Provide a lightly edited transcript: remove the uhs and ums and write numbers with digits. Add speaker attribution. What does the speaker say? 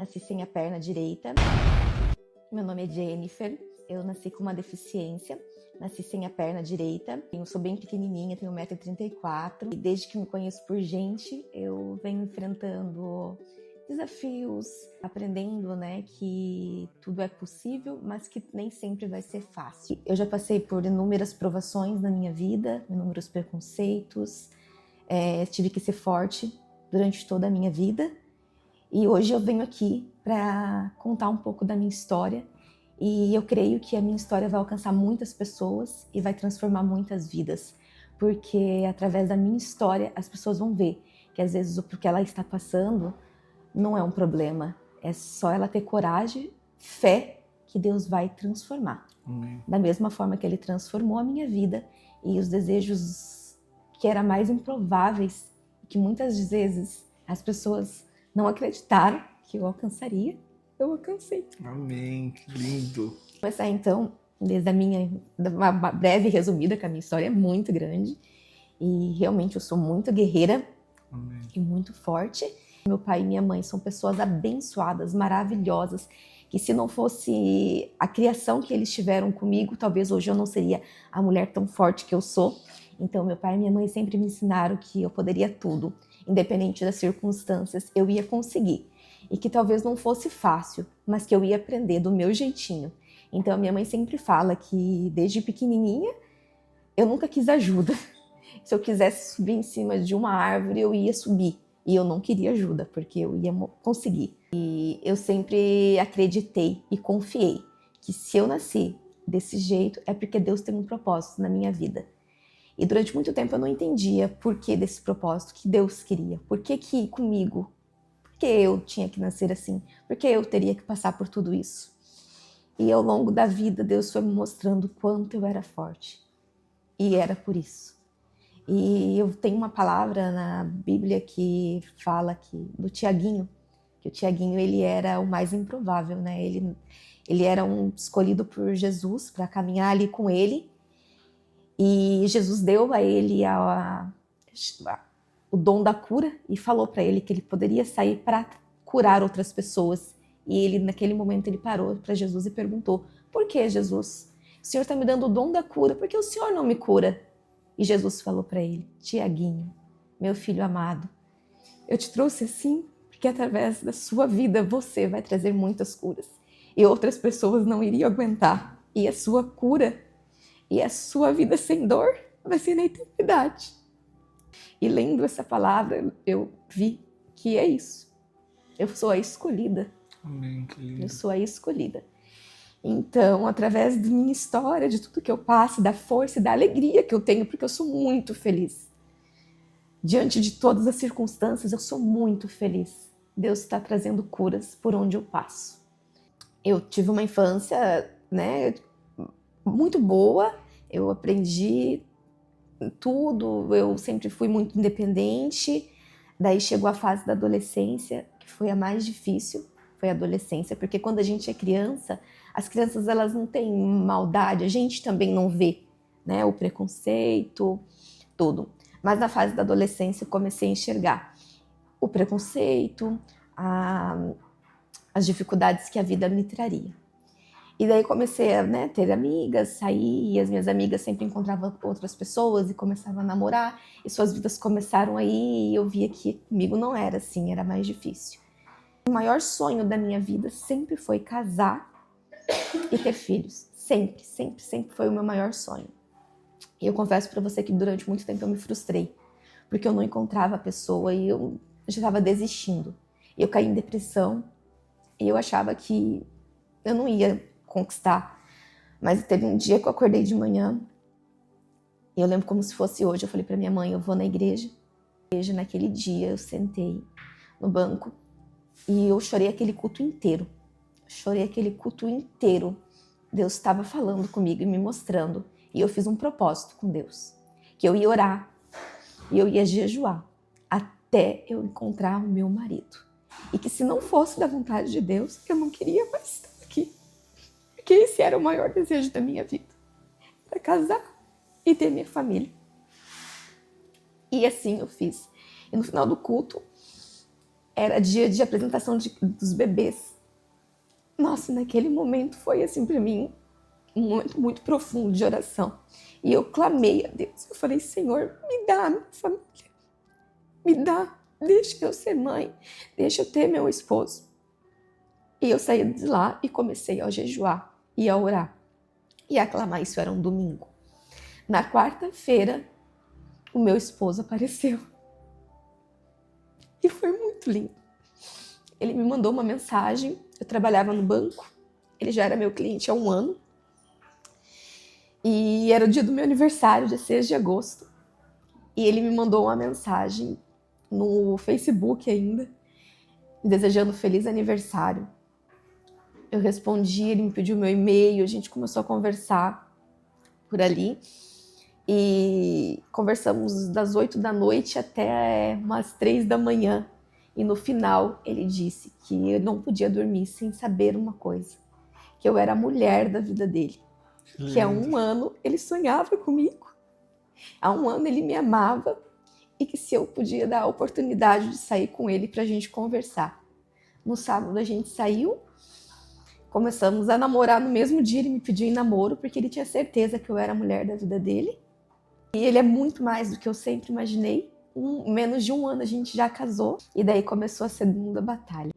Speaker 1: nasci sem a perna direita. Meu nome é Jennifer, eu nasci com uma deficiência, nasci sem a perna direita. Eu sou bem pequenininha, tenho 1,34 m. E desde que me conheço por gente, eu venho enfrentando desafios, aprendendo, que tudo é possível, mas que nem sempre vai ser fácil. Eu já passei por inúmeras provações na minha vida, inúmeros preconceitos, tive que ser forte durante toda a minha vida. E hoje eu venho aqui para contar um pouco da minha história e eu creio que a minha história vai alcançar muitas pessoas e vai transformar muitas vidas, porque através da minha história as pessoas vão ver que às vezes o que ela está passando não é um problema, é só ela ter coragem, fé, que Deus vai transformar.
Speaker 2: Amém.
Speaker 1: Da mesma forma que Ele transformou a minha vida e os desejos que eram mais improváveis, que muitas vezes as pessoas não acreditaram que eu alcançaria, eu alcancei.
Speaker 2: Amém, que lindo.
Speaker 1: Vou começar então, desde uma breve resumida, que a minha história é muito grande e realmente eu sou muito guerreira.
Speaker 2: Amém.
Speaker 1: E muito forte. Meu pai e minha mãe são pessoas abençoadas, maravilhosas, que se não fosse a criação que eles tiveram comigo, talvez hoje eu não seria a mulher tão forte que eu sou. Então meu pai e minha mãe sempre me ensinaram que eu poderia tudo, independente das circunstâncias, eu ia conseguir. E que talvez não fosse fácil, mas que eu ia aprender do meu jeitinho. Então a minha mãe sempre fala que desde pequenininha eu nunca quis ajuda. Se eu quisesse subir em cima de uma árvore, eu ia subir. E eu não queria ajuda, porque eu ia conseguir. E eu sempre acreditei e confiei que se eu nasci desse jeito, é porque Deus tem um propósito na minha vida. E durante muito tempo eu não entendia por que desse propósito, que Deus queria. Por que comigo? Por que eu tinha que nascer assim? Por que eu teria que passar por tudo isso? E ao longo da vida, Deus foi me mostrando o quanto eu era forte. E era por isso. E eu tenho uma palavra na Bíblia que fala do Tiaguinho, que o Tiaguinho ele era o mais improvável, né? Ele era um escolhido por Jesus para caminhar ali com ele, e Jesus deu a ele o dom da cura e falou para ele que ele poderia sair para curar outras pessoas. E ele, naquele momento, ele parou para Jesus e perguntou: por que, Jesus? O Senhor está me dando o dom da cura, por que o Senhor não me cura? E Jesus falou para ele: Tiaguinho, meu filho amado, eu te trouxe assim porque através da sua vida você vai trazer muitas curas. E outras pessoas não iriam aguentar. E a sua cura e a sua vida sem dor vai ser na eternidade. E lendo essa palavra, eu vi que é isso. Eu sou a escolhida.
Speaker 2: Amém, que lindo.
Speaker 1: Eu sou a escolhida. Então, através da minha história, de tudo que eu passo, da força e da alegria que eu tenho, porque eu sou muito feliz. Diante de todas as circunstâncias, eu sou muito feliz. Deus está trazendo curas por onde eu passo. Eu tive uma infância, muito boa. Eu aprendi tudo, eu sempre fui muito independente. Daí chegou a fase da adolescência, que foi a mais difícil, foi a adolescência, porque quando a gente é criança, as crianças elas não têm maldade, a gente também não vê, o preconceito, tudo. Mas na fase da adolescência eu comecei a enxergar o preconceito, as dificuldades que a vida me traria. E daí comecei a ter amigas, sair, e as minhas amigas sempre encontravam outras pessoas e começavam a namorar, e suas vidas começaram aí, e eu via que comigo não era assim, era mais difícil. O maior sonho da minha vida sempre foi casar e ter filhos. Sempre, sempre, sempre foi o meu maior sonho. E eu confesso para você que durante muito tempo eu me frustrei, porque eu não encontrava a pessoa e eu já estava desistindo. E eu caí em depressão e eu achava que eu não ia conquistar. Mas teve um dia que eu acordei de manhã e eu lembro como se fosse hoje. Eu falei para minha mãe: eu vou na igreja. Naquele dia eu sentei no banco e eu chorei aquele culto inteiro. Chorei aquele culto inteiro. Deus estava falando comigo e me mostrando. E eu fiz um propósito com Deus, que eu ia orar e eu ia jejuar até eu encontrar o meu marido. E que se não fosse da vontade de Deus, eu não queria mais estar aqui. Porque esse era o maior desejo da minha vida. Para casar e ter minha família. E assim eu fiz. E no final do culto, Era dia de apresentação dos bebês. Nossa, naquele momento foi assim para mim um momento muito profundo de oração. E eu clamei a Deus. Eu falei, Senhor, me dá minha família. Me dá, deixa eu ser mãe, deixa eu ter meu esposo. E eu saí de lá e comecei a jejuar e a orar e a clamar. Isso era um domingo. Na quarta-feira, o meu esposo apareceu. E foi muito lindo. Ele me mandou uma mensagem. Eu trabalhava no banco. Ele já era meu cliente há 1 ano. E era o dia do meu aniversário, dia 6 de agosto. E ele me mandou uma mensagem no Facebook ainda, desejando feliz aniversário. Eu respondi, ele me pediu meu e-mail, a gente começou a conversar por ali. E conversamos das 8 da noite até umas 3 da manhã. E no final ele disse que eu não podia dormir sem saber uma coisa. Que eu era a mulher da vida dele. Que há 1 ano ele sonhava comigo. Há 1 ano ele me amava. E que se eu podia dar a oportunidade de sair com ele para a gente conversar. No sábado a gente saiu. Começamos a namorar no mesmo dia. Ele me pediu em namoro porque ele tinha certeza que eu era a mulher da vida dele. E ele é muito mais do que eu sempre imaginei. Menos de 1 ano a gente já casou. E daí começou a segunda batalha.